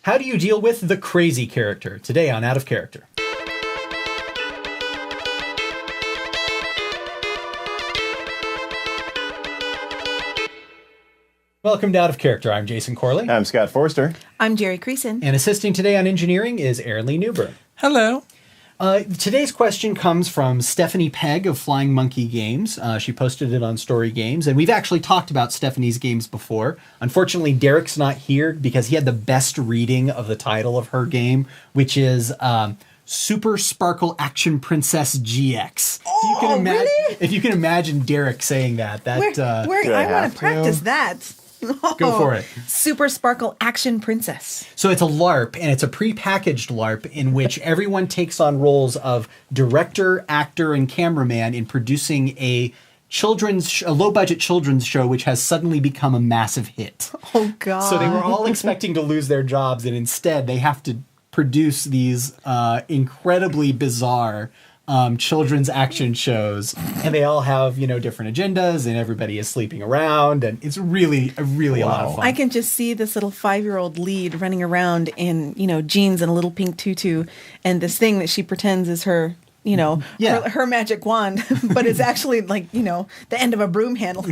How do you deal with the crazy character? Today on Out of Character. Welcome to Out of Character. I'm Jason Corley. I'm Scott Forster. I'm Jerry Creason. And assisting today on engineering is Aaron Lee Newburn. Hello. Today's question comes from Stephanie Pegg of Flying Monkey Games. She posted it on Story Games, and we've actually talked about Stephanie's games before. Unfortunately, Derek's not here because he had the best reading of the title of her game, which is Super Sparkle Action Princess GX. Oh, really? If you can imagine Derek saying that, I want to practice that. Go for it. Super Sparkle Action Princess. So it's a LARP, and it's a prepackaged LARP in which everyone takes on roles of director, actor, and cameraman in producing a low-budget children's show which has suddenly become a massive hit. Oh, God. So they were all expecting to lose their jobs, and instead they have to produce these incredibly bizarre children's action shows, and they all have, different agendas, and everybody is sleeping around, and it's really a lot of fun. I can just see this little 5-year-old lead running around in, jeans and a little pink tutu, and this thing that she pretends is her, her magic wand, but it's actually like, the end of a broom handle.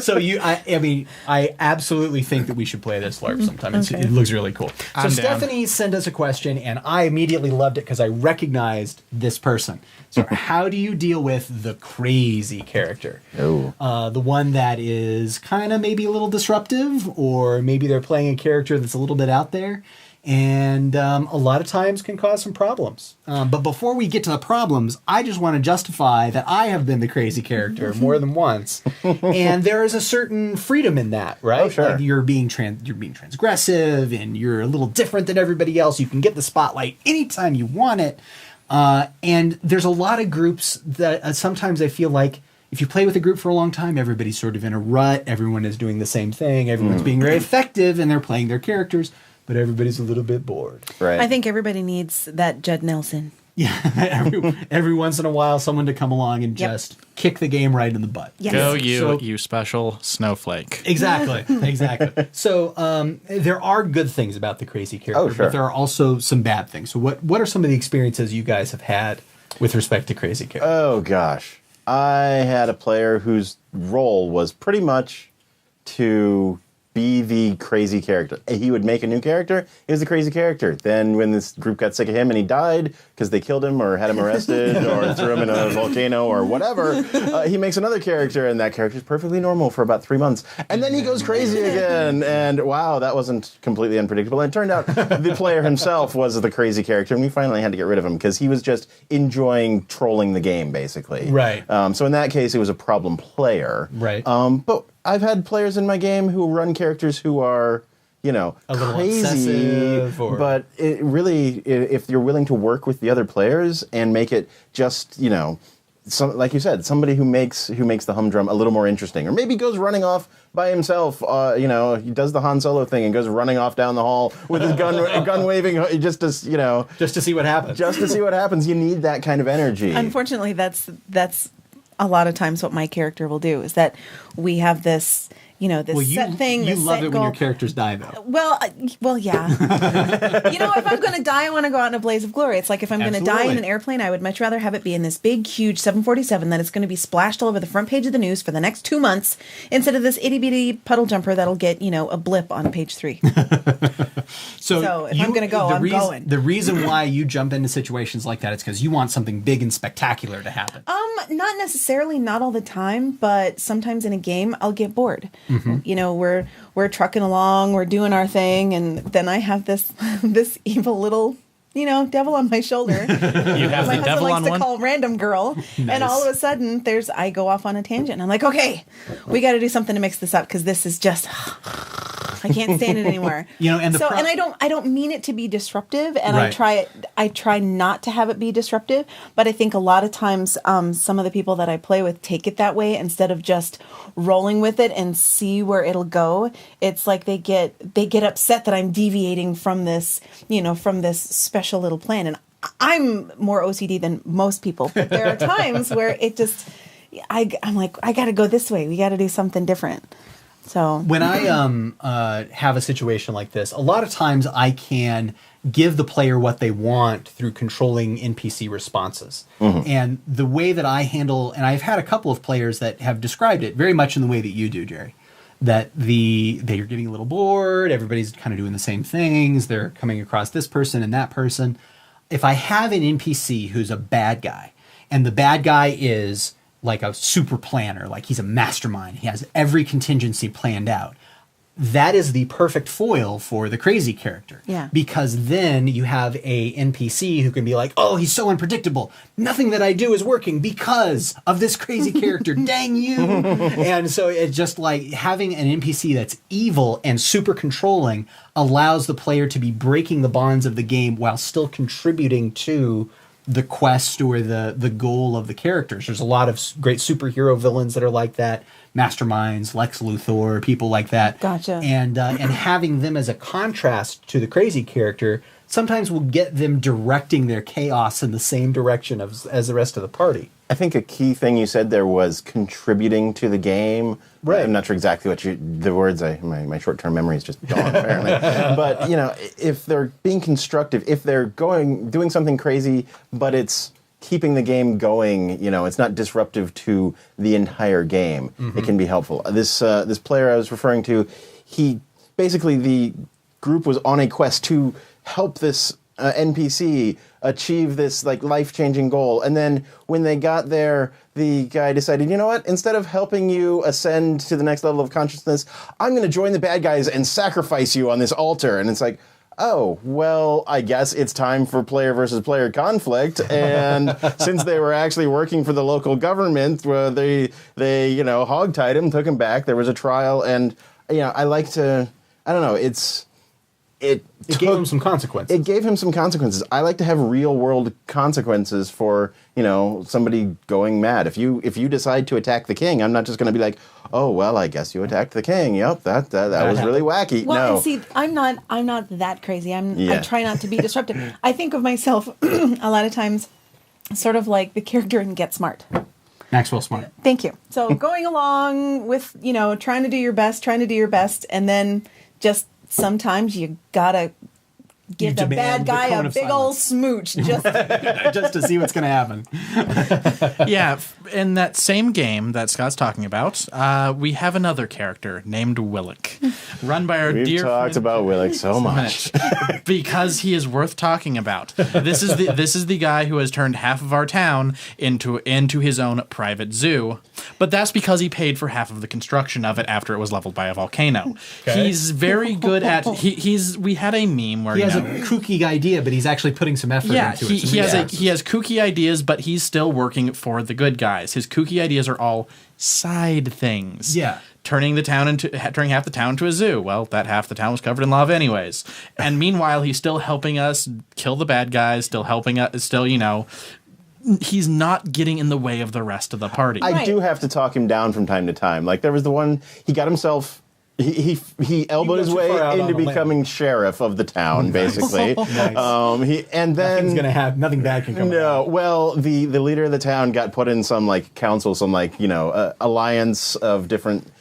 So I absolutely think that we should play this LARP sometime. Okay. It looks really cool. I'm so down. Stephanie sent us a question, and I immediately loved it because I recognized this person. So how do you deal with the crazy character? Oh. The one that is kind of maybe a little disruptive, or maybe they're playing a character that's a little bit out there, and a lot of times can cause some problems. But before we get to the problems, I just want to justify that I have been the crazy character more than once. And there is a certain freedom in that, right? Oh, sure. Like you're being transgressive, and you're a little different than everybody else. You can get the spotlight anytime you want it. And there's a lot of groups that sometimes I feel like if you play with a group for a long time, everybody's sort of in a rut. Everyone is doing the same thing. Everyone's being very effective, and they're playing their characters. But everybody's a little bit bored. Right. I think everybody needs that Judd Nelson. Yeah, every once in a while, someone to come along and just kick the game right in the butt. Yes. Go you, So- you special snowflake. Exactly. So there are good things about the crazy character, Oh, sure. but there are also some bad things. So what are some of the experiences you guys have had with respect to crazy character? Oh, gosh. I had a player whose role was pretty much to be the crazy character. He would make a new character. He was the crazy character. Then when this group got sick of him and he died because they killed him or had him arrested or threw him in a volcano or whatever, he makes another character, and that character is perfectly normal for about 3 months. And then he goes crazy again. And wow, that wasn't completely unpredictable. And it turned out the player himself was the crazy character, and we finally had to get rid of him because he was just enjoying trolling the game, basically. Right. So in that case, it was a problem player. Right. But I've had players in my game who run characters who are, A little crazy, obsessive, or... but it really, if you're willing to work with the other players and make it just, like you said, somebody who makes the humdrum a little more interesting, or maybe goes running off by himself, he does the Han Solo thing and goes running off down the hall with his gun waving, just to see what happens. Just to see what happens. You need that kind of energy. Unfortunately, that's a lot of times what my character will do is that we have this, set thing. You this love set it goal. when your characters die, though. Well, yeah. If I'm going to die, I want to go out in a blaze of glory. It's like if I'm going to die in an airplane, I would much rather have it be in this big, huge 747 that it's going to be splashed all over the front page of the news for the next 2 months instead of this itty-bitty puddle jumper that'll get, a blip on page 3. So if I'm going to go, I'm going. The reason why you jump into situations like that is because you want something big and spectacular to happen. Not necessarily, not all the time, but sometimes in a game I'll get bored. Mm-hmm. We're trucking along, we're doing our thing, and then I have this evil little devil on my shoulder. You have my the husband devil likes on to one? call random girl, and all of a sudden I go off on a tangent. And I'm like, okay, we got to do something to mix this up because this is just I can't stand it anymore. And I don't mean it to be disruptive, and Right. I try not to have it be disruptive, but I think a lot of times some of the people that I play with take it that way instead of just rolling with it and see where it'll go. It's like they get upset that I'm deviating from this, from this special little plan. And I'm more OCD than most people, but there are times where it just I'm like, I got to go this way. We got to do something different. So when I have a situation like this, a lot of times I can give the player what they want through controlling NPC responses. And the way that I handle, and I've had a couple of players that have described it very much in the way that you do, Jerry, that they're getting a little bored, everybody's kind of doing the same things, they're coming across this person and that person. If I have an NPC who's a bad guy, and the bad guy is like a super planner, like he's a mastermind, he has every contingency planned out, that is the perfect foil for the crazy character. Yeah. Because then you have a NPC who can be like, oh, he's so unpredictable. Nothing that I do is working because of this crazy character. Dang you. And so it's just like having an NPC that's evil and super controlling allows the player to be breaking the bonds of the game while still contributing to the quest or the goal of the characters. There's a lot of great superhero villains that are like that. Masterminds, Lex Luthor, people like that. Gotcha. And having them as a contrast to the crazy character sometimes will get them directing their chaos in the same direction as the rest of the party. I think a key thing you said there was contributing to the game. Right. I'm not sure exactly what the words. My short-term memory is just gone apparently. But if they're being constructive, if they're doing something crazy, but it's keeping the game going, it's not disruptive to the entire game. It can be helpful. This player I was referring to, the group was on a quest to help this NPC achieve this life-changing goal, and then when they got there, the guy decided, you know what? Instead of helping you ascend to the next level of consciousness, I'm going to join the bad guys and sacrifice you on this altar. And it's like, oh, well, I guess it's time for player versus player conflict. And since they were actually working for the local government, they hogtied him, took him back. There was a trial, and I like to, I don't know, it gave him some consequences. It gave him some consequences. I like to have real world consequences for, somebody going mad. If you decide to attack the king, I'm not just going to be like, oh, well, I guess you attacked the king. Yep, that was really wacky. Well, no. and see, I'm not that crazy. I try not to be disruptive. I think of myself a lot of times sort of like the character in Get Smart. Maxwell Smart. Thank you. So going along with, trying to do your best, and then just sometimes you gotta give the bad guy a big old smooch just just to see what's going to happen. Yeah, in that same game that Scott's talking about, we have another character named Willock, run by our We've dear talked friend, about Willock so much. because he is worth talking about. This is the guy who has turned half of our town into his own private zoo, but that's because he paid for half of the construction of it after it was leveled by a volcano. Okay. He's very good at we had a meme where he has a kooky idea, but he's actually putting some effort into it. He has kooky ideas, but he's still working for the good guys. His kooky ideas are all side things. Yeah. Turning half the town into a zoo. Well, that half the town was covered in lava anyways. And meanwhile, he's still helping us kill the bad guys, he's not getting in the way of the rest of the party. I do have to talk him down from time to time. Like there was the one, he got himself... He elbowed his way into becoming sheriff of the town, basically. Nice. Nothing bad can come. No, well, the leader of the town got put in some council, some alliance of different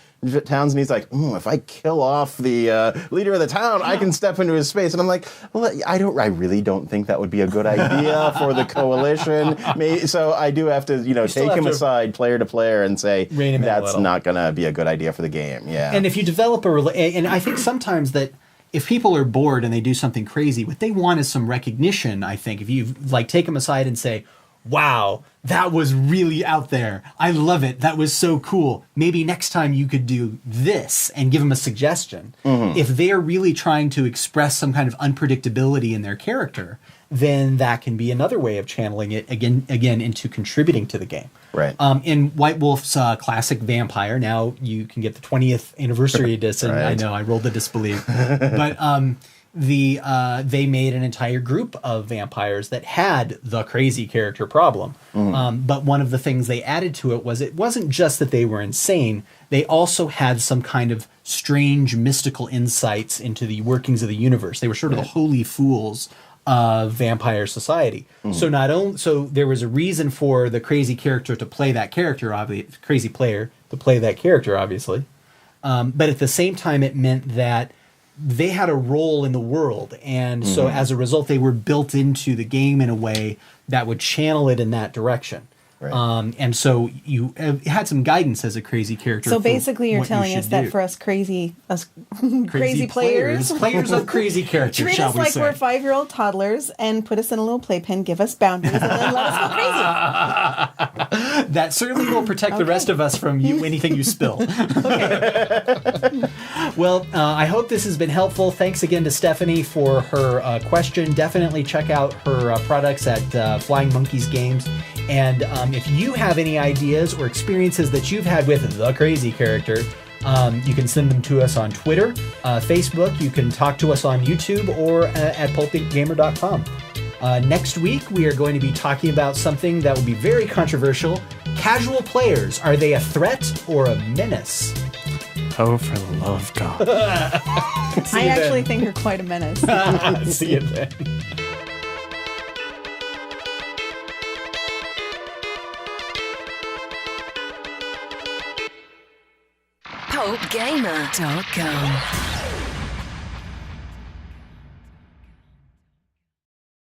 towns, and he's like, if I kill off the leader of the town, I can step into his space. And I'm like, well, I really don't think that would be a good idea for the coalition. So I do have to, take him aside, player to player, and say that's not going to be a good idea for the game. Yeah. And if you develop and I think sometimes that if people are bored and they do something crazy, what they want is some recognition. I think if you take them aside and say, wow, that was really out there. I love it. That was so cool. Maybe next time you could do this, and give them a suggestion. Mm-hmm. If they're really trying to express some kind of unpredictability in their character, then that can be another way of channeling it again into contributing to the game. Right. In White Wolf's classic Vampire, now you can get the 20th anniversary edition. Right. I know, I rolled the disbelief. But they made an entire group of vampires that had the crazy character problem. Mm. But one of the things they added to it wasn't just that they were insane. They also had some kind of strange mystical insights into the workings of the universe. They were sort of the holy fools of vampire society. Mm. So there was a reason for the crazy character to play that character, crazy player to play that character, obviously. But at the same time, it meant that they had a role in the world. And so as a result, they were built into the game in a way that would channel it in that direction. Right. And so you had some guidance as a crazy character. So for basically, you're what you telling should us that do. for us crazy players, players of crazy characters, treat shall us we like say. we're 5-year-old toddlers and put us in a little playpen, give us boundaries, and then let us go crazy. That certainly will protect the rest of us from anything you spill. Well, I hope this has been helpful. Thanks again to Stephanie for her question. Definitely check out her products at Flying Monkeys Games. And if you have any ideas or experiences that you've had with the crazy character, you can send them to us on Twitter, Facebook. You can talk to us on YouTube or at pulpitgamer.com. Next week, we are going to be talking about something that will be very controversial. Casual players, are they a threat or a menace? Oh, for the love of God. I actually think you're quite a menace. See you then. PulpGamer.com